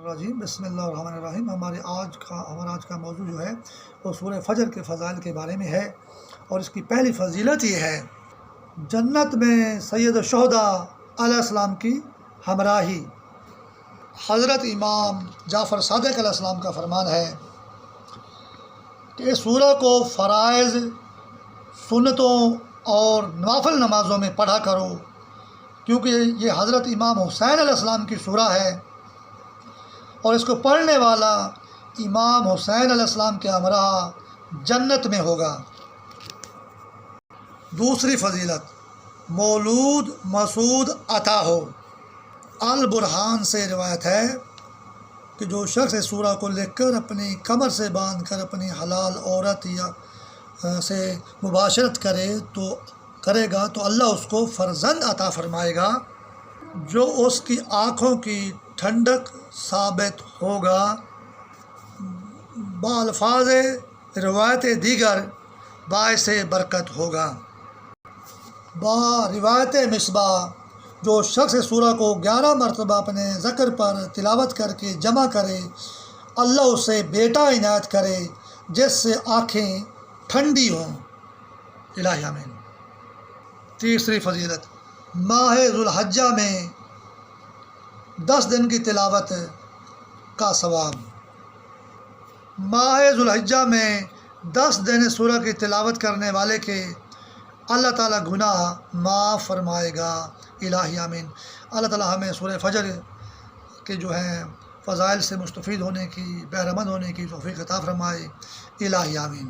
الرجیم بسم اللہ الرحمن الرحیم۔ ہمارا آج کا موضوع جو ہے وہ سورہ فجر کے فضائل کے بارے میں ہے، اور اس کی پہلی فضیلت یہ ہے جنت میں سید الشہداء علیہ السلام کی ہمراہی۔ حضرت امام جعفر صادق علیہ السلام کا فرمان ہے کہ اس سورہ کو فرائض، سنتوں اور نوافل نمازوں میں پڑھا کرو، کیونکہ یہ حضرت امام حسین علیہ السلام کی سورہ ہے، اور اس کو پڑھنے والا امام حسین علیہ السلام کے ہمراہ جنت میں ہوگا۔ دوسری فضیلت، مولود مسعود عطا ہو۔ البرہان سے روایت ہے کہ جو شخص اس سورہ کو لکھ کر اپنی کمر سے باندھ کر اپنی حلال عورت سے مباشرت کرے گا تو اللہ اس کو فرزند عطا فرمائے گا، جو اس کی آنکھوں کی ٹھنڈک ثابت ہوگا۔ بالفاظ روایت دیگر باعث برکت ہوگا۔ روایت مصباح، جو شخص سورہ کو 11 مرتبہ اپنے ذکر پر تلاوت کر کے جمع کرے، اللہ اسے بیٹا عنایت کرے جس سے آنکھیں ٹھنڈی ہوں۔ الہی آمین۔ تیسری فضیلت، ماہ ذوالحجہ میں 10 دن کی تلاوت کا ثواب۔ ماہ ذوالحجہ میں 10 دن سورہ کی تلاوت کرنے والے کے اللہ تعالیٰ گناہ معاف فرمائے گا۔ الہی آمین۔ اللہ تعالیٰ ہمیں سورہ فجر کے جو ہیں فضائل سے مستفید ہونے کی، بہرہ مند ہونے کی توفیق عطا فرمائے۔ الہی آمین۔